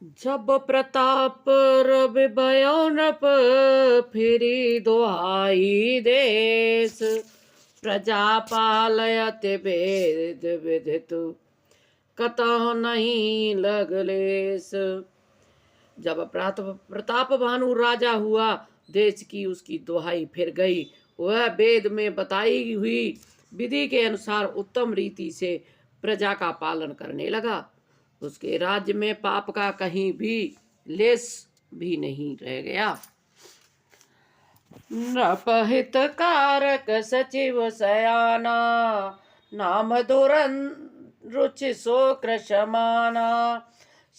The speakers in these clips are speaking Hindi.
जब प्रताप रवि भयो नृप, फिरी दुहाई देश। प्रजा पालयति वेद विदितु, कतहु नहीं लगलेस। जब प्रताप भानु राजा हुआ, देश की उसकी दुहाई फिर गई। वह वेद में बताई हुई विधि के अनुसार उत्तम रीति से प्रजा का पालन करने लगा। उसके राज्य में पाप का कहीं भी लेस भी नहीं रह गया। नृपहित कारक सचिव सयाना, नाम दुरन रुचि सो कृशमाना।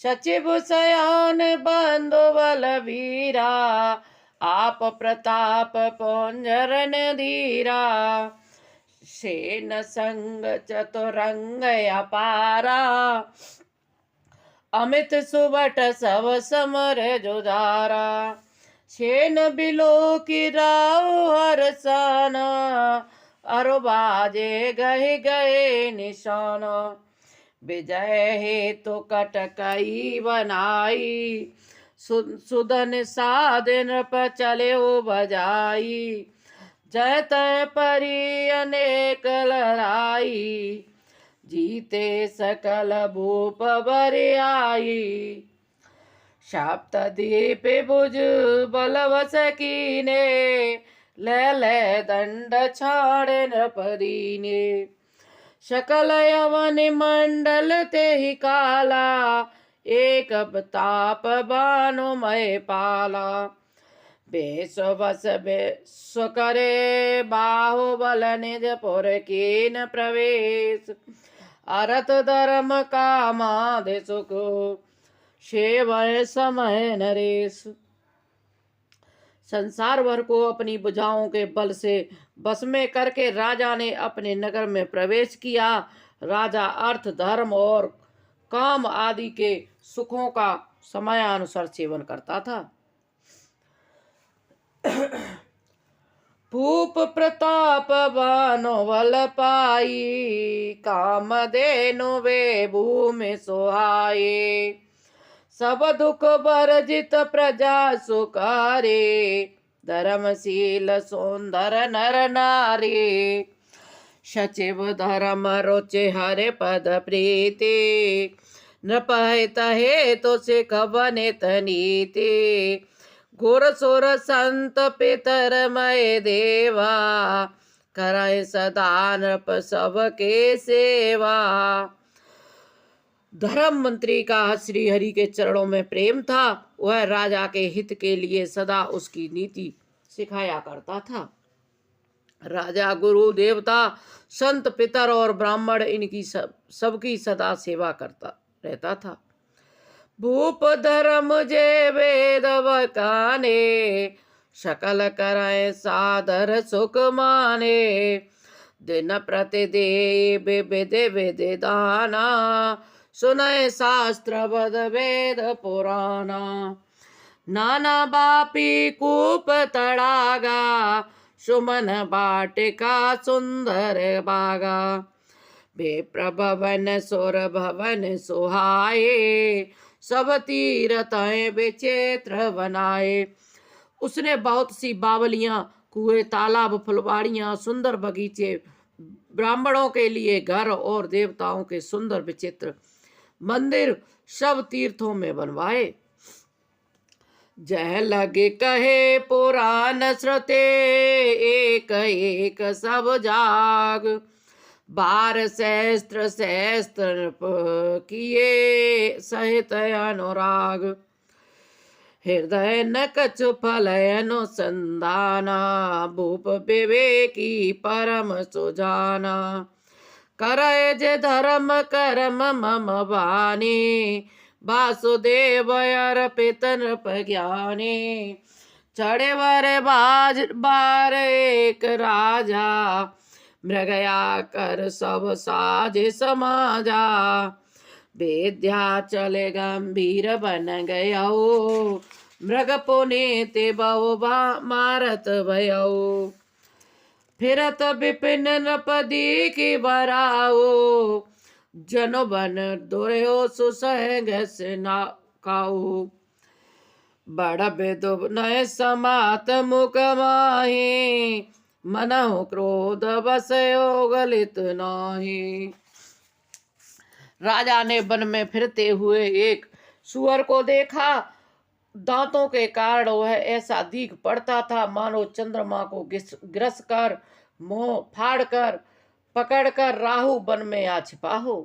सचिव सयान बंधु बलवीरा, आप प्रताप पुंजरन धीरा। सेन संग चतुरंग अपारा, अमित सुबट सब समर जुदारा। सेन बिलो की राव हरसाना, अरु बाजे गए गए निशान। विजय हेतु कटकई बनाई, सुदन साधन पर चले बजाई। जय तय परी अनेक लड़ाई, जीते सकल भूप बरियाई। सप्तदीप भुज बलवस कीने, ले ले दंड छाड़े नृपदीने। सकल यवन मंडल ते ही काला, एक ताप बानुमय पाला। बेस बस बेस करे बाहुबल निज पुर कीन प्रवेश। अरत धर्म कामाद सुख, सेवय समय नरेश। संसार भर को अपनी भुजाओं के बल से बस में करके राजा ने अपने नगर में प्रवेश किया। राजा अर्थ धर्म और काम आदि के सुखों का समयानुसार सेवन करता था। भूप प्रताप बानो बल पाई, काम देनु वे भूमि सोहाए। सब दुख बरजित प्रजा सुकारे, धर्मशील सुंदर नर नारी। सचिव धर्म रुचि हरे पद प्रीति, नृपहित हेतु सिख बनित नीति। घोर सोर संत पितरमय देवा, करय सदा नृप सबके सेवा। धर्म मंत्री का श्री हरि के चरणों में प्रेम था। वह राजा के हित के लिए सदा उसकी नीति सिखाया करता था। राजा गुरु देवता संत पितर और ब्राह्मण इनकी सबकी सदा सेवा करता रहता था। भूप धर्म जे वेद बकाने, सकल करय सादर सुख माने। दिन प्रतिदेव विधि विधि दाना, सुनय शास्त्र बद वेद पुराना। नाना बापी कूप तड़ागा, सुमन बाटिका सुंदर बागा। विप्र भवन सुर भवन सुहाए, सब तीरथें विचित्र बनाए। उसने बहुत सी बावलियां, कुएं, तालाब, फुलवाड़ियां, सुंदर बगीचे, ब्राह्मणों के लिए घर और देवताओं के सुंदर विचित्र मंदिर सब तीर्थों में बनवाए। जह लगे कहे पुराण श्रुते, एक एक सब जाग। बार सहस्त्र सहस्त्र किए सहित अनुराग। हृदय न कछु फलय अनुसंधाना, भूप विवेकी परम सुजाना। करय जे धर्म कर्म मम वाणी, वासुदेव अर्पित नृप ज्ञानी। चढ़े वर बार एक राजा, मृगया कर सब साज समाजा। विद्याचल गंभीर बन गयो, मृग पुनीति बहु मारत भयो। फिरत विपिन नृपदी की बराओ, जन बन दुर्यो सुसंग खाओ। बड़ बेदुब नय समात मुख माही, मनहु क्रोध बसयो गलित नाही। राजा ने वन में फिरते हुए एक सुअर को देखा। दांतों के कारण वह ऐसा दिख पड़ता था मानो चंद्रमा को ग्रस कर, मुंह फाड़कर पकड़कर राहु वन में आ छिपा हो।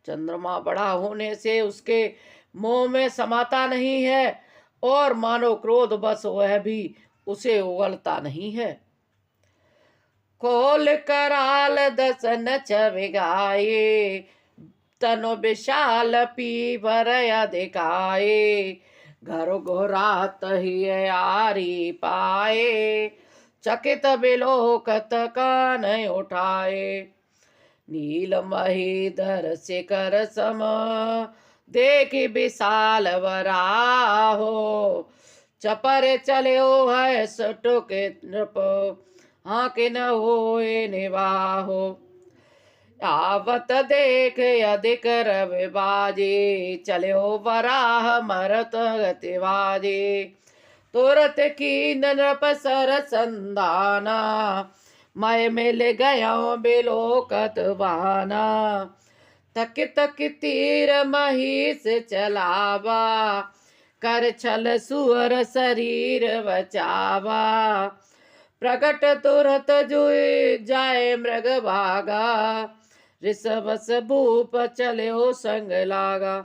चंद्रमा बड़ा होने से उसके मुंह में समाता नहीं है और मानो क्रोध बस वह भी उसे उगलता नहीं है। खोल कराल दसन छविगाए, तनु विशाल पी भरया दिखाए। घर घोरात ही आरी पाए, चकित बिलोकत कान उठाए। नील महीधर शिखर सम, देखी विशाल वराहो। चपर चलो है सटुक नृप, हाके न होए निवाहो। आवत देख अधिक रवि बाजे, चलो वराह मरत गति बाजे। तुरत की नृप सर संदाना, मैं मिल गया बिलोकत बाना। तक तक तीर महिष चलावा, कर छल सुअर शरीर बचावा। प्रकट तुरत जुए जाए मृग भागा, ऋषभस भूप चले संग लागा।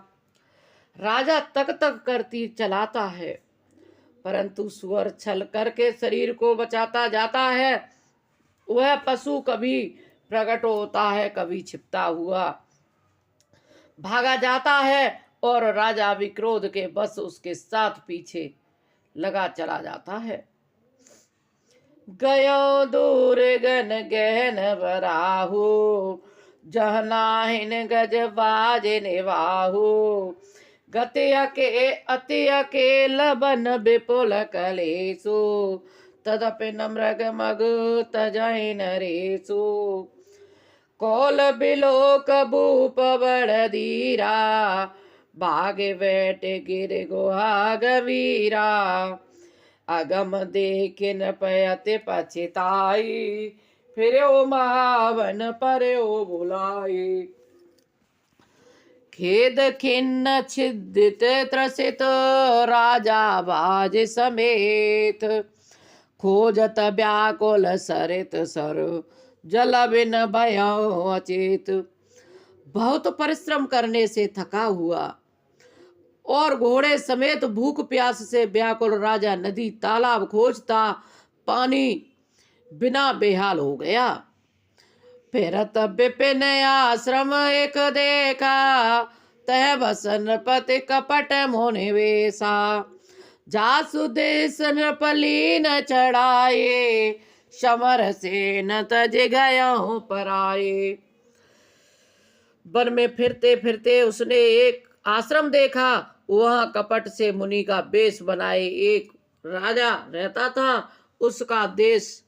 राजा तक तक करती चलाता है, परंतु सुअर छल करके शरीर को बचाता जाता है। वह पशु कभी प्रकट होता है, कभी छिपता हुआ भागा जाता है और राजा भी क्रोध के बस उसके साथ पीछे लगा चला जाता है। गयो दूर गन गहन बराहु, जहनाहिन गज बाज निवाहु। गति अकेल बन विपुल कलेसु, तदपि न मृग मग तजहि नरेसु। कौल बिलोक भूप बड़ धीरा, भागे बैठ गिर गुहा गवीरा। अगम देखिन पयति पछिताई, फिरो महावन पर्यो बुलाई। खेद खिन्न छिदित त्रसित, राजा बाज समेत। खोजत व्याकुल सरित सर, जल बिन भयो अचेत। बहुत परिश्रम करने से थका हुआ और घोड़े समेत भूख प्यास से व्याकुल राजा नदी तालाब खोजता पानी बिना बेहाल हो गया। फिरत विपिन आश्रम एक देखा, तह बसन पति कपट मोनिवेशा। जासु देश नृपलीन चढ़ाए, समर से न तज गयो पराए। वन में फिरते फिरते उसने एक आश्रम देखा। वहां कपट से मुनि का वेश बनाए एक राजा रहता था। उसका देश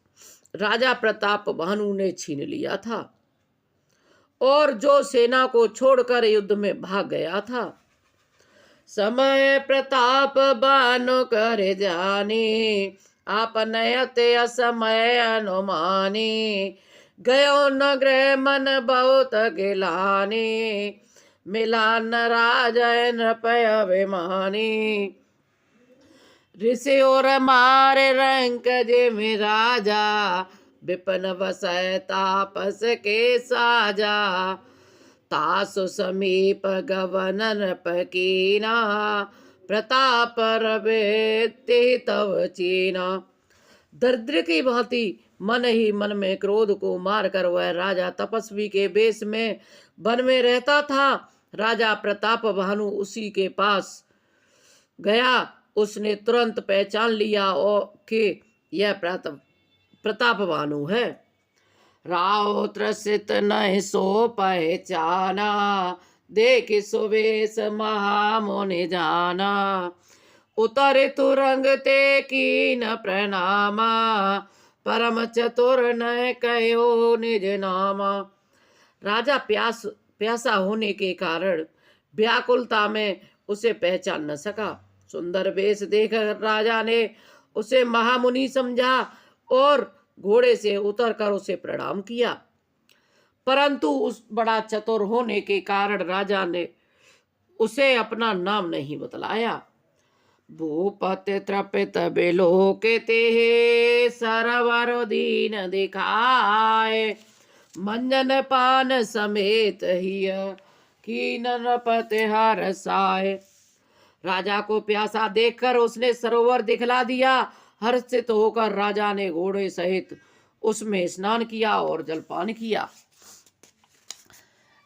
राजा प्रताप भानु ने छीन लिया था और जो सेना को छोड़कर युद्ध में भाग गया था। समय प्रताप भानु कर जाने, आप नयते असमय अनुमाने। गयो नगृह मन बहुत गिलाने, मिला न राजा नृपय अभिमानी। ऋषि और मारे रंक जे में राजा, विपन बसय तापस के साजा। तासु समीप गवन नृप कीना, प्रताप रवे तव चीना। दरिद्र की भांति मन ही मन में क्रोध को मारकर वह राजा तपस्वी के वेश में वन में रहता था। राजा प्रताप भानु उसी के पास गया। उसने तुरंत पहचान लिया और कि यह प्रताप भानु है। राव त्रसित नहीं सो पहचाना, देख सुवेश महामुनि जाना। उतरे तुरंग ते कीन प्रणामा, परम चतुर न कहो निज नामा। राजा प्यासा होने के कारण व्याकुलता में उसे पहचान न सका। सुंदर वेश देख राजा ने उसे महामुनि समझा और घोड़े से उतरकर उसे प्रणाम किया, परंतु उस बड़ा चतुर होने के कारण राजा ने उसे अपना नाम नहीं बतलाया। भूपति तृपित बिलोके ते सरवर दीन दिखाए, मंजन पान समेत हिय कीन नृपति हरसाए। राजा को प्यासा देखकर उसने सरोवर दिखला दिया। हर्षित होकर राजा ने घोड़े सहित उसमें स्नान किया और जलपान किया।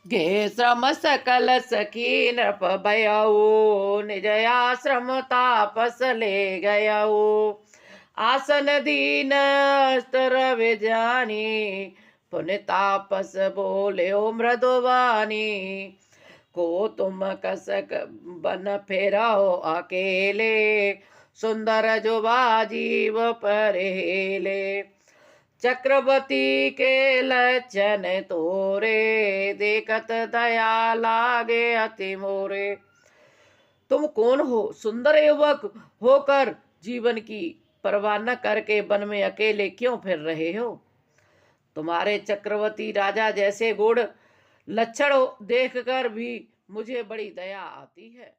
गे श्रम सकल सखी नृप भयऊ, निज आश्रम तापस ले गयऊ। आसन दीन अस्तर विजानी, पुनि तापस बोल्यो मृदुवानी। को तुम कसक बन फेराओ अकेले, सुंदर जुबा जीव परेले। चक्रवर्ती के लक्षण तोरे, देखत दया लागे अति मोरे। तुम कौन हो? सुंदर युवक होकर जीवन की परवाह न करके वन में अकेले क्यों फिर रहे हो? तुम्हारे चक्रवर्ती राजा जैसे गुण लक्षण देखकर भी मुझे बड़ी दया आती है।